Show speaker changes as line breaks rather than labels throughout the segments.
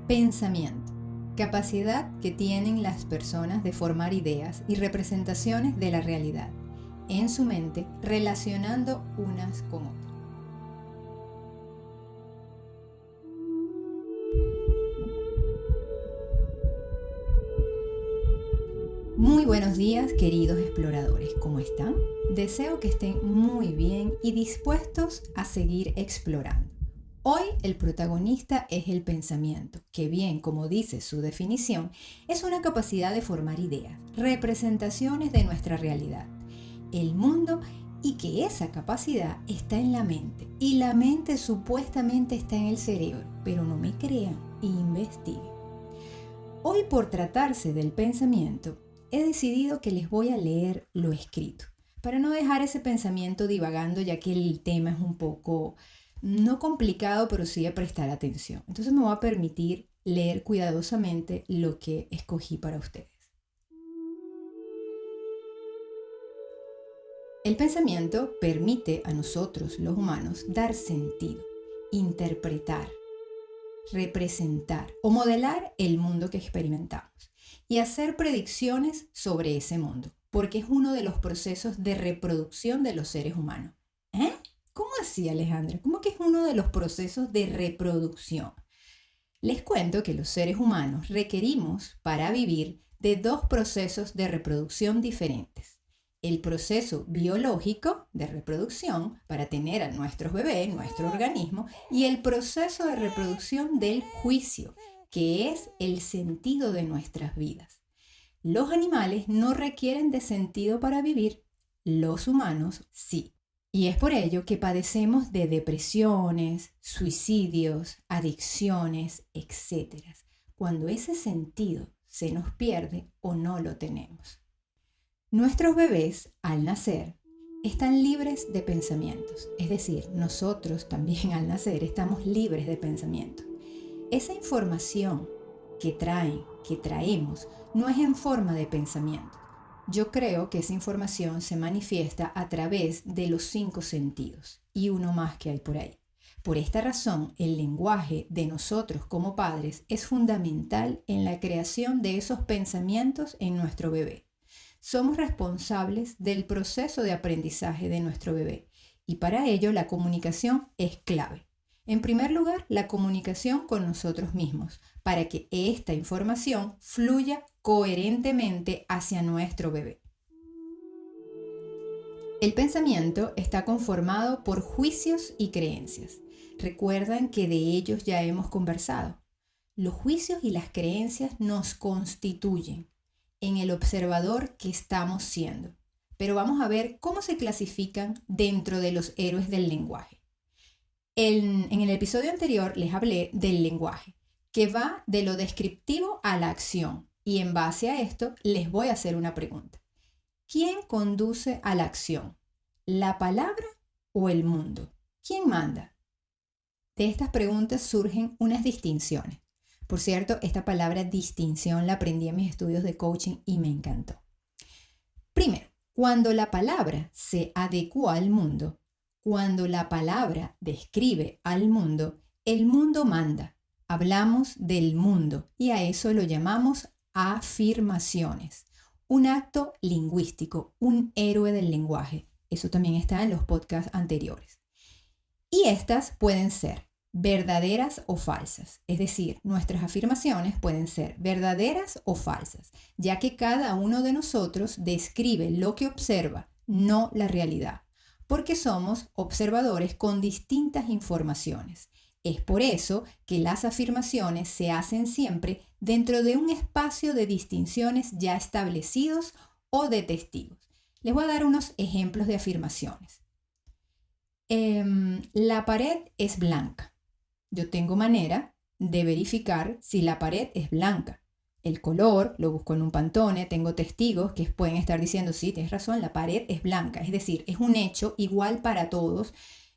Pensamiento. Capacidad que tienen las personas de formar ideas y representaciones de la realidad en su mente, relacionando unas con otras. Muy buenos días, queridos exploradores, ¿cómo están? Deseo que estén muy bien y dispuestos a seguir explorando. Hoy el protagonista es el pensamiento, que bien, como dice su definición, es una capacidad de formar ideas, representaciones de nuestra realidad, el mundo, y que esa capacidad está en la mente. Y la mente supuestamente está en el cerebro, pero no me crean, investiguen. Hoy, por tratarse del pensamiento, he decidido que les voy a leer lo escrito, para no dejar ese pensamiento divagando, ya que el tema es un poco, no complicado, pero sí de prestar atención. Entonces me voy a permitir leer cuidadosamente lo que escogí para ustedes. El pensamiento permite a nosotros, los humanos, dar sentido, interpretar, representar o modelar el mundo que experimentamos y hacer predicciones sobre ese mundo, porque es uno de los procesos de reproducción de los seres humanos. ¿Eh? ¿Cómo así, Alejandra? ¿Cómo que es uno de los procesos de reproducción? Les cuento que los seres humanos requerimos para vivir de dos procesos de reproducción diferentes. El proceso biológico de reproducción para tener a nuestros bebés, nuestro organismo, y el proceso de reproducción del juicio, que es el sentido de nuestras vidas. Los animales no requieren de sentido para vivir, los humanos sí. Y es por ello que padecemos de depresiones, suicidios, adicciones, etc., cuando ese sentido se nos pierde o no lo tenemos. Nuestros bebés, al nacer, están libres de pensamientos, es decir, nosotros también al nacer estamos libres de pensamientos. Esa información que traemos, no es en forma de pensamiento. Yo creo que esa información se manifiesta a través de los 5 sentidos y uno más que hay por ahí. Por esta razón, el lenguaje de nosotros como padres es fundamental en la creación de esos pensamientos en nuestro bebé. Somos responsables del proceso de aprendizaje de nuestro bebé y para ello la comunicación es clave. En primer lugar, la comunicación con nosotros mismos, para que esta información fluya coherentemente hacia nuestro bebé. El pensamiento está conformado por juicios y creencias. Recuerdan que de ellos ya hemos conversado. Los juicios y las creencias nos constituyen en el observador que estamos siendo. Pero vamos a ver cómo se clasifican dentro de los héroes del lenguaje. En el episodio anterior les hablé del lenguaje, que va de lo descriptivo a la acción. Y en base a esto les voy a hacer una pregunta. ¿Quién conduce a la acción? ¿La palabra o el mundo? ¿Quién manda? De estas preguntas surgen unas distinciones. Por cierto, esta palabra distinción la aprendí en mis estudios de coaching y me encantó. Primero, cuando la palabra se adecua al mundo, cuando la palabra describe al mundo, el mundo manda. Hablamos del mundo y a eso lo llamamos afirmaciones. Un acto lingüístico, un héroe del lenguaje. Eso también está en los podcasts anteriores. Y estas pueden ser verdaderas o falsas. Es decir, nuestras afirmaciones pueden ser verdaderas o falsas, ya que cada uno de nosotros describe lo que observa, no la realidad, porque somos observadores con distintas informaciones. Es por eso que las afirmaciones se hacen siempre dentro de un espacio de distinciones ya establecidos o de testigos. Les voy a dar unos ejemplos de afirmaciones. La pared es blanca. Yo tengo manera de verificar si la pared es blanca. El color lo busco en un Pantone, tengo testigos que pueden estar diciendo, sí, tienes razón, la pared es blanca. Es decir, es un hecho igual para todos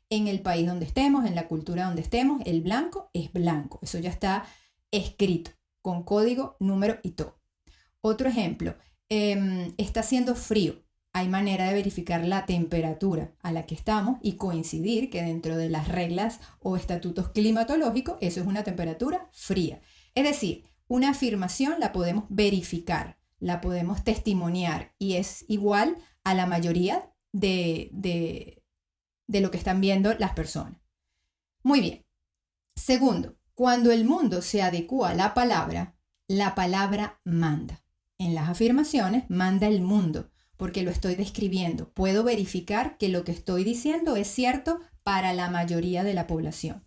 en el país donde estemos, en la cultura donde estemos, el blanco es blanco. Eso ya está escrito con código, número y todo. Otro ejemplo, está haciendo frío. Hay manera de verificar la temperatura a la que estamos y coincidir que dentro de las reglas o estatutos climatológicos eso es una temperatura fría. Es decir, una afirmación la podemos verificar, la podemos testimoniar y es igual a la mayoría de lo que están viendo las personas. Muy bien. Segundo, cuando el mundo se adecua a la palabra manda. En las afirmaciones manda el mundo, porque lo estoy describiendo. Puedo verificar que lo que estoy diciendo es cierto para la mayoría de la población.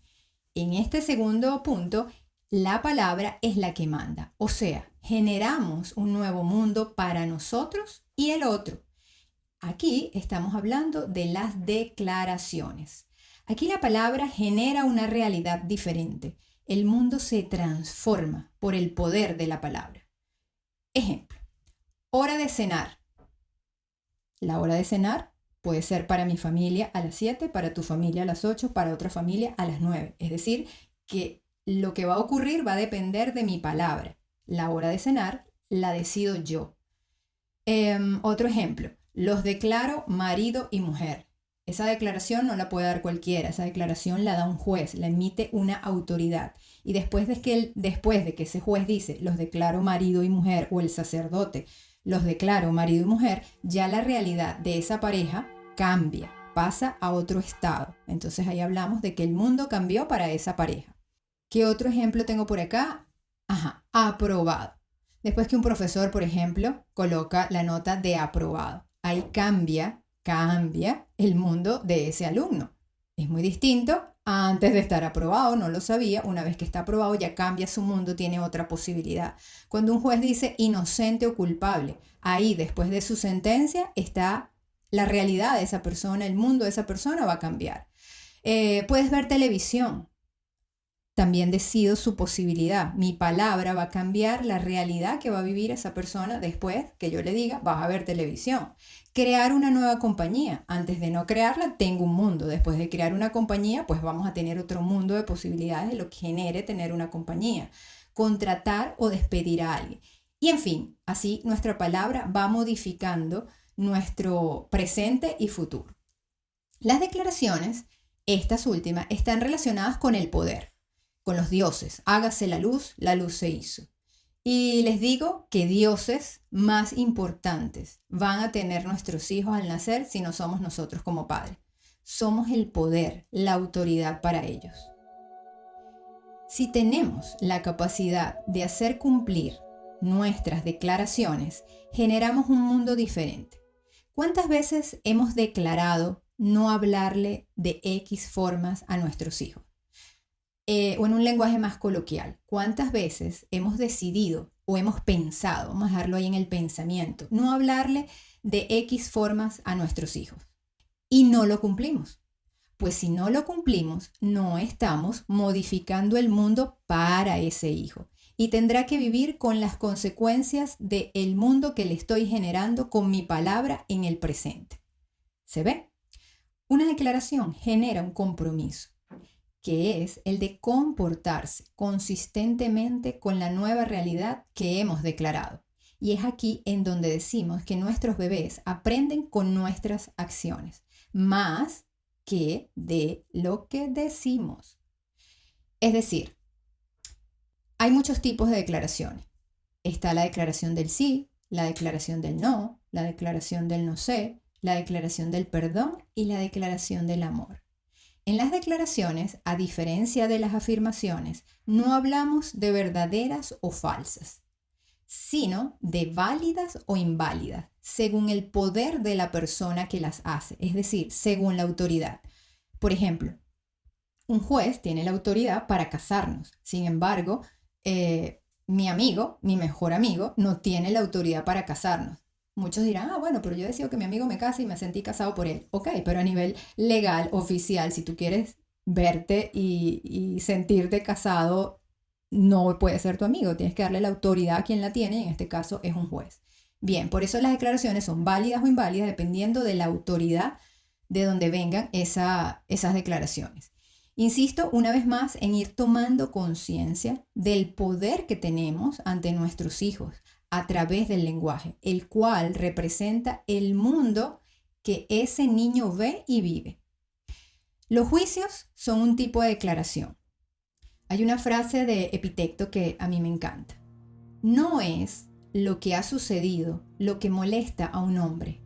En este segundo punto, la palabra es la que manda. O sea, generamos un nuevo mundo para nosotros y el otro. Aquí estamos hablando de las declaraciones. Aquí la palabra genera una realidad diferente. El mundo se transforma por el poder de la palabra. Ejemplo, hora de cenar. La hora de cenar puede ser para mi familia a las 7, para tu familia a las 8, para otra familia a las 9. Es decir, que lo que va a ocurrir va a depender de mi palabra. La hora de cenar la decido yo. Otro ejemplo, los declaro marido y mujer. Esa declaración no la puede dar cualquiera, esa declaración la da un juez, la emite una autoridad. Y después de que ese juez dice, los declaro marido y mujer, o el sacerdote, los declaro marido y mujer, ya la realidad de esa pareja cambia, pasa a otro estado. Entonces ahí hablamos de que el mundo cambió para esa pareja. ¿Qué otro ejemplo tengo por acá? Aprobado. Después que un profesor, por ejemplo, coloca la nota de aprobado, ahí cambia el mundo de ese alumno. Es muy distinto antes de estar aprobado, no lo sabía. Una vez que está aprobado ya cambia su mundo, tiene otra posibilidad. Cuando un juez dice inocente o culpable, ahí después de su sentencia está la realidad de esa persona, el mundo de esa persona va a cambiar. Puedes ver televisión. También decido su posibilidad. Mi palabra va a cambiar la realidad que va a vivir esa persona después que yo le diga, vas a ver televisión. Crear una nueva compañía. Antes de no crearla, tengo un mundo. Después de crear una compañía, pues vamos a tener otro mundo de posibilidades de lo que genere tener una compañía. Contratar o despedir a alguien. Y en fin, así nuestra palabra va modificando nuestro presente y futuro. Las declaraciones, estas últimas, están relacionadas con el poder, con los dioses. Hágase la luz se hizo. Y les digo que dioses más importantes van a tener nuestros hijos al nacer si no somos nosotros como padres. Somos el poder, la autoridad para ellos. Si tenemos la capacidad de hacer cumplir nuestras declaraciones, generamos un mundo diferente. ¿Cuántas veces hemos declarado no hablarle de X formas a nuestros hijos? O en un lenguaje más coloquial, ¿cuántas veces hemos decidido o hemos pensado, vamos a dejarlo ahí en el pensamiento, no hablarle de X formas a nuestros hijos? Y no lo cumplimos. Pues si no lo cumplimos, no estamos modificando el mundo para ese hijo. Y tendrá que vivir con las consecuencias del mundo que le estoy generando con mi palabra en el presente. ¿Se ve? Una declaración genera un compromiso, que es el de comportarse consistentemente con la nueva realidad que hemos declarado. Y es aquí en donde decimos que nuestros bebés aprenden con nuestras acciones, más que de lo que decimos. Es decir, hay muchos tipos de declaraciones. Está la declaración del sí, la declaración del no, la declaración del no sé, la declaración del perdón y la declaración del amor. En las declaraciones, a diferencia de las afirmaciones, no hablamos de verdaderas o falsas, sino de válidas o inválidas, según el poder de la persona que las hace, es decir, según la autoridad. Por ejemplo, un juez tiene la autoridad para casarnos. Sin embargo, mi mejor amigo, no tiene la autoridad para casarnos. Muchos dirán, bueno, pero yo decido que mi amigo me case y me sentí casado por él. Ok, pero a nivel legal, oficial, si tú quieres verte y sentirte casado, no puede ser tu amigo. Tienes que darle la autoridad a quien la tiene y en este caso es un juez. Bien, por eso las declaraciones son válidas o inválidas dependiendo de la autoridad de donde vengan esas declaraciones. Insisto una vez más en ir tomando conciencia del poder que tenemos ante nuestros hijos a través del lenguaje, el cual representa el mundo que ese niño ve y vive. Los juicios son un tipo de declaración. Hay una frase de Epicteto que a mí me encanta. No es lo que ha sucedido lo que molesta a un hombre,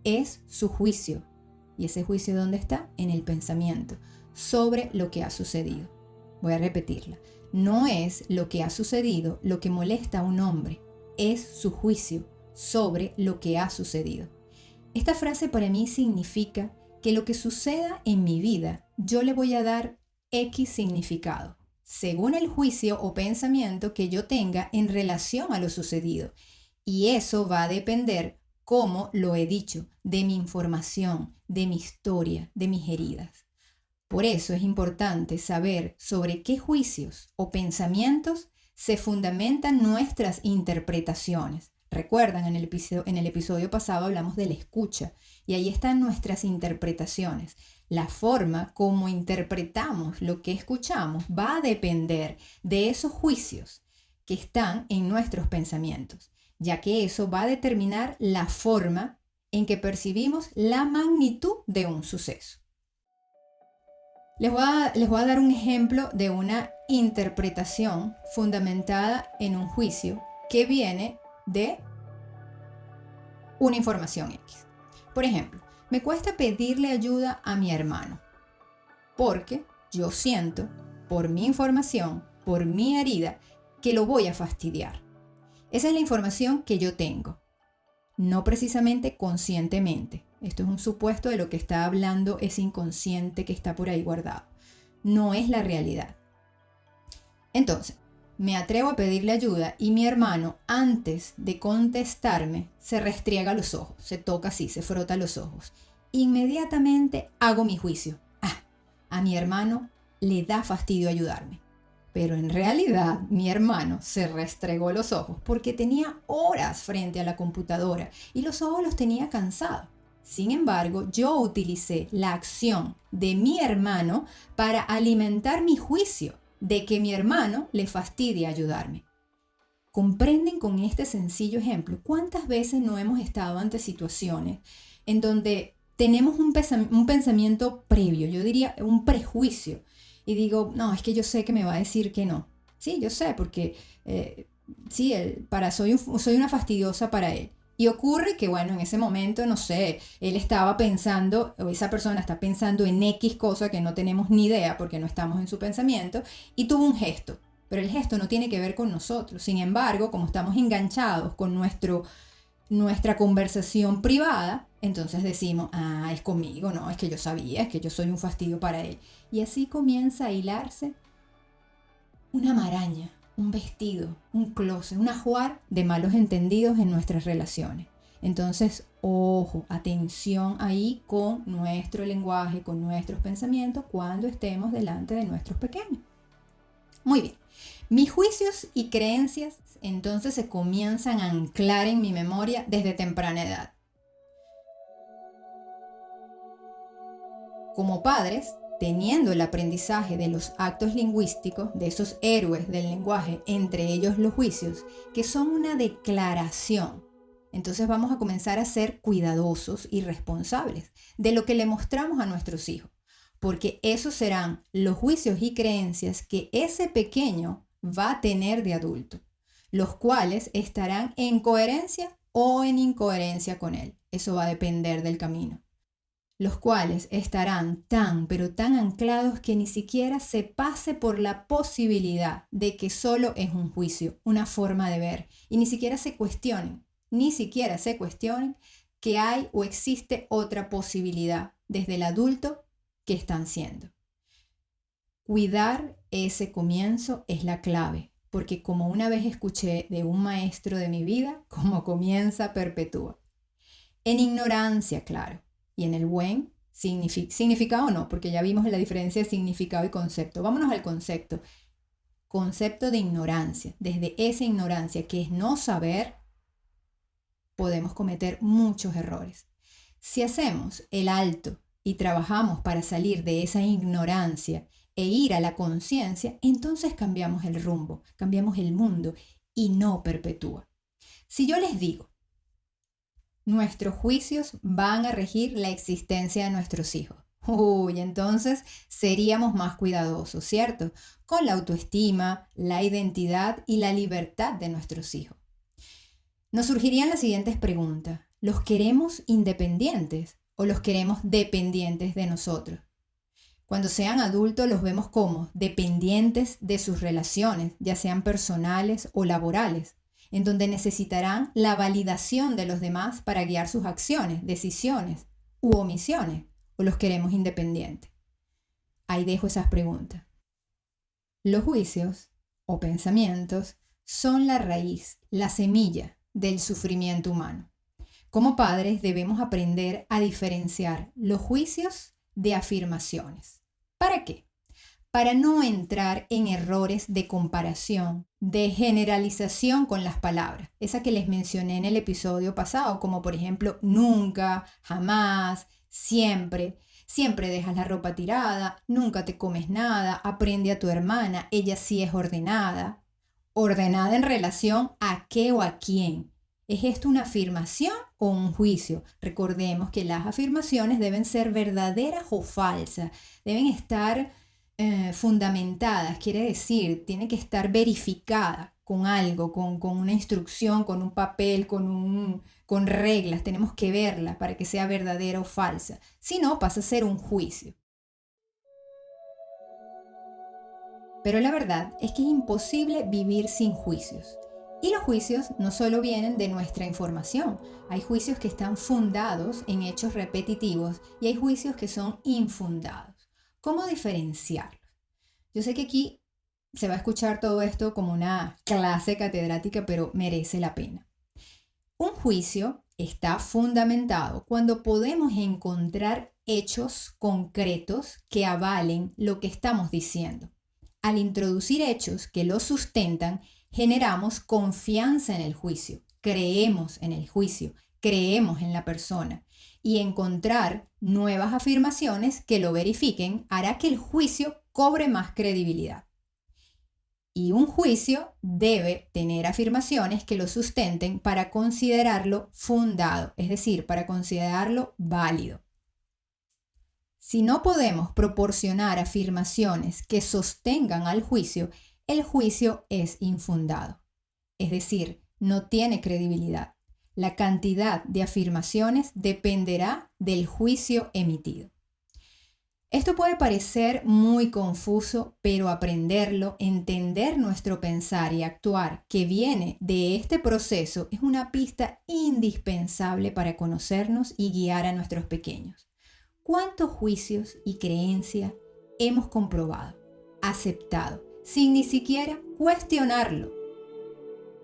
es su juicio. ¿Y ese juicio dónde está? En el pensamiento sobre lo que ha sucedido. Voy a repetirla. No es lo que ha sucedido lo que molesta a un hombre, es su juicio sobre lo que ha sucedido. Esta frase para mí significa que lo que suceda en mi vida, yo le voy a dar X significado, según el juicio o pensamiento que yo tenga en relación a lo sucedido. Y eso va a depender, como lo he dicho, de mi información, de mi historia, de mis heridas. Por eso es importante saber sobre qué juicios o pensamientos se fundamentan nuestras interpretaciones. Recuerdan, en el episodio pasado hablamos de la escucha y ahí están nuestras interpretaciones. La forma como interpretamos lo que escuchamos va a depender de esos juicios que están en nuestros pensamientos, ya que eso va a determinar la forma en que percibimos la magnitud de un suceso. Les voy a dar un ejemplo de una interpretación fundamentada en un juicio que viene de una información X. Por ejemplo, me cuesta pedirle ayuda a mi hermano porque yo siento, por mi información, por mi herida, que lo voy a fastidiar. Esa es la información que yo tengo, no precisamente conscientemente. Esto es un supuesto de lo que está hablando ese inconsciente que está por ahí guardado. No es la realidad. Entonces, me atrevo a pedirle ayuda y mi hermano, antes de contestarme, se restriega los ojos, se toca así, se frota los ojos. Inmediatamente hago mi juicio. A mi hermano le da fastidio ayudarme. Pero en realidad mi hermano se restregó los ojos porque tenía horas frente a la computadora y los ojos los tenía cansados. Sin embargo, yo utilicé la acción de mi hermano para alimentar mi juicio de que mi hermano le fastidia ayudarme. ¿Comprenden con este sencillo ejemplo cuántas veces no hemos estado ante situaciones en donde tenemos un pensamiento previo, yo diría un prejuicio, y digo, no, es que yo sé que me va a decir que no? Sí, yo sé, porque sí, soy una fastidiosa para él. Y ocurre que, bueno, en ese momento, no sé, él estaba pensando, o esa persona está pensando en X cosa que no tenemos ni idea porque no estamos en su pensamiento, y tuvo un gesto. Pero el gesto no tiene que ver con nosotros. Sin embargo, como estamos enganchados con nuestra conversación privada, entonces decimos, es conmigo, no, es que yo sabía, es que yo soy un fastidio para él. Y así comienza a hilarse una maraña, un vestido, un closet, un ajuar de malos entendidos en nuestras relaciones. Entonces, ojo, atención ahí con nuestro lenguaje, con nuestros pensamientos cuando estemos delante de nuestros pequeños. Muy bien. Mis juicios y creencias entonces se comienzan a anclar en mi memoria desde temprana edad. Como padres, teniendo el aprendizaje de los actos lingüísticos, de esos héroes del lenguaje, entre ellos los juicios, que son una declaración, entonces vamos a comenzar a ser cuidadosos y responsables de lo que le mostramos a nuestros hijos, porque esos serán los juicios y creencias que ese pequeño va a tener de adulto, los cuales estarán en coherencia o en incoherencia con él. Eso va a depender del camino. Los cuales estarán pero tan anclados que ni siquiera se pase por la posibilidad de que solo es un juicio, una forma de ver, y ni siquiera se cuestionen que hay o existe otra posibilidad desde el adulto que están siendo. Cuidar ese comienzo es la clave, porque como una vez escuché de un maestro de mi vida, como comienza, perpetúa. En ignorancia, claro, y en el buen significado no, porque ya vimos la diferencia de significado y concepto. Vámonos al concepto. Concepto de ignorancia. Desde esa ignorancia, que es no saber, podemos cometer muchos errores. Si hacemos el alto y trabajamos para salir de esa ignorancia e ir a la conciencia, entonces cambiamos el rumbo, cambiamos el mundo y no perpetúa. Si yo les digo, nuestros juicios van a regir la existencia de nuestros hijos, Uy, entonces seríamos más cuidadosos, ¿cierto? Con la autoestima, la identidad y la libertad de nuestros hijos. Nos surgirían las siguientes preguntas. ¿Los queremos independientes o los queremos dependientes de nosotros? Cuando sean adultos los vemos como dependientes de sus relaciones, ya sean personales o laborales, en donde necesitarán la validación de los demás para guiar sus acciones, decisiones u omisiones, o los queremos independientes. Ahí dejo esas preguntas. Los juicios o pensamientos son la raíz, la semilla del sufrimiento humano. Como padres debemos aprender a diferenciar los juicios de afirmaciones. ¿Para qué? Para no entrar en errores de comparación, de generalización con las palabras, esa que les mencioné en el episodio pasado, como por ejemplo nunca, jamás, siempre, siempre dejas la ropa tirada, nunca te comes nada, aprende a tu hermana, ella sí es ordenada. ¿Ordenada en relación a qué o a quién? ¿Es esto una afirmación o un juicio? Recordemos que las afirmaciones deben ser verdaderas o falsas, deben estar fundamentadas, quiere decir, tiene que estar verificada con algo, con una instrucción, con un papel, con reglas, tenemos que verla para que sea verdadera o falsa. Si no, pasa a ser un juicio. Pero la verdad es que es imposible vivir sin juicios. Y los juicios no solo vienen de nuestra información, hay juicios que están fundados en hechos repetitivos y hay juicios que son infundados. ¿Cómo diferenciarlos? Yo sé que aquí se va a escuchar todo esto como una clase catedrática, pero merece la pena. Un juicio está fundamentado cuando podemos encontrar hechos concretos que avalen lo que estamos diciendo. Al introducir hechos que lo sustentan, generamos confianza en el juicio, creemos en el juicio, creemos en la persona. Y encontrar nuevas afirmaciones que lo verifiquen hará que el juicio cobre más credibilidad. Y un juicio debe tener afirmaciones que lo sustenten para considerarlo fundado, es decir, para considerarlo válido. Si no podemos proporcionar afirmaciones que sostengan al juicio, el juicio es infundado, es decir, no tiene credibilidad. La cantidad de afirmaciones dependerá del juicio emitido. Esto puede parecer muy confuso, pero aprenderlo, entender nuestro pensar y actuar que viene de este proceso es una pista indispensable para conocernos y guiar a nuestros pequeños. ¿Cuántos juicios y creencias hemos comprobado, aceptado, sin ni siquiera cuestionarlo?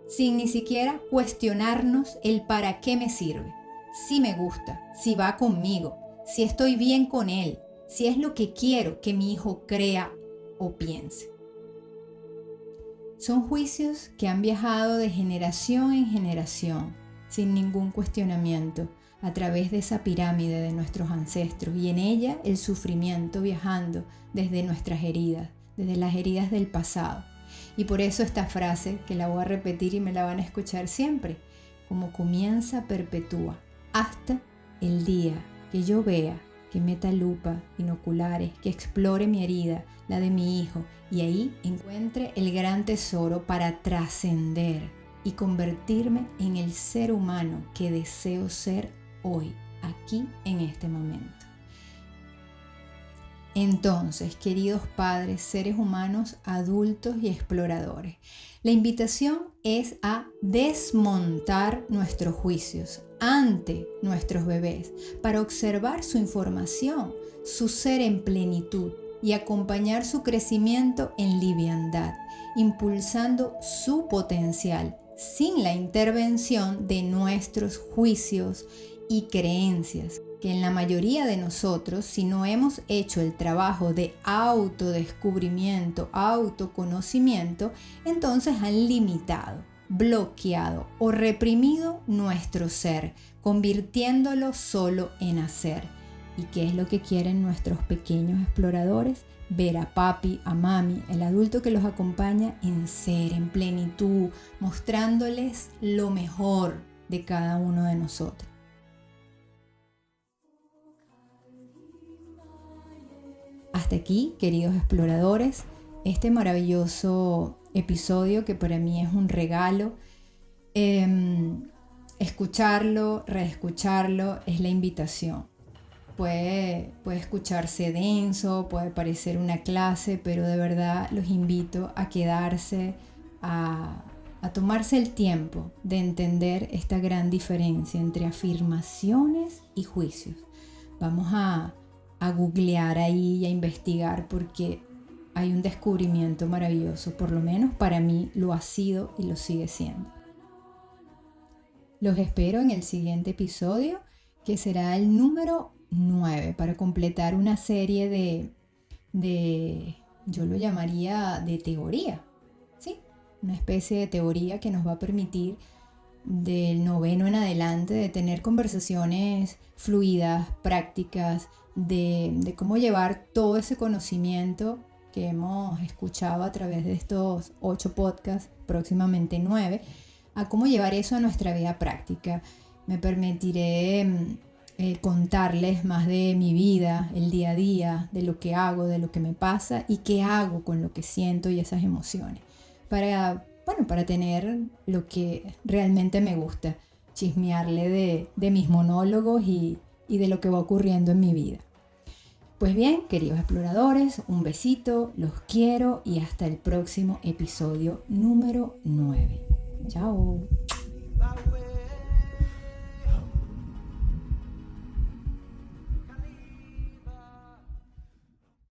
Sin ni siquiera cuestionarnos el para qué me sirve, si me gusta, si va conmigo, si estoy bien con él, si es lo que quiero que mi hijo crea o piense. Son juicios que han viajado de generación en generación, sin ningún cuestionamiento, a través de esa pirámide de nuestros ancestros, y en ella el sufrimiento viajando desde nuestras heridas, desde las heridas del pasado. Y por eso esta frase, que la voy a repetir y me la van a escuchar siempre, como comienza, perpetúa, hasta el día que yo vea, que meta lupa, binoculares, que explore mi herida, la de mi hijo, y ahí encuentre el gran tesoro para trascender y convertirme en el ser humano que deseo ser hoy, aquí, en este momento. Entonces, queridos padres, seres humanos, adultos y exploradores, la invitación es a desmontar nuestros juicios ante nuestros bebés para observar su información, su ser en plenitud y acompañar su crecimiento en liviandad, impulsando su potencial sin la intervención de nuestros juicios y creencias, que en la mayoría de nosotros, si no hemos hecho el trabajo de autodescubrimiento, autoconocimiento, entonces han limitado, bloqueado o reprimido nuestro ser, convirtiéndolo solo en hacer. ¿Y qué es lo que quieren nuestros pequeños exploradores? Ver a papi, a mami, el adulto que los acompaña en ser, en plenitud, mostrándoles lo mejor de cada uno de nosotros. hasta aquí, queridos exploradores, este maravilloso episodio que para mí es un regalo. Escucharlo, reescucharlo es la invitación. Puede escucharse denso, puede parecer una clase, pero de verdad los invito a quedarse, a tomarse el tiempo de entender esta gran diferencia entre afirmaciones y juicios. Vamos a googlear ahí y a investigar porque hay un descubrimiento maravilloso, por lo menos para mí lo ha sido y lo sigue siendo. Los espero en el siguiente episodio, que será el número 9, para completar una serie de yo lo llamaría de teoría, ¿sí? Una especie de teoría que nos va a permitir del 9º en adelante de tener conversaciones fluidas, prácticas, de cómo llevar todo ese conocimiento que hemos escuchado a través de estos 8 podcasts, próximamente 9, a cómo llevar eso a nuestra vida práctica. Me permitiré contarles más de mi vida, el día a día, de lo que hago, de lo que me pasa y qué hago con lo que siento y esas emociones. Para tener lo que realmente me gusta, chismearle de mis monólogos y de lo que va ocurriendo en mi vida. Pues bien, queridos exploradores, un besito, los quiero y hasta el próximo episodio número 9. Chao.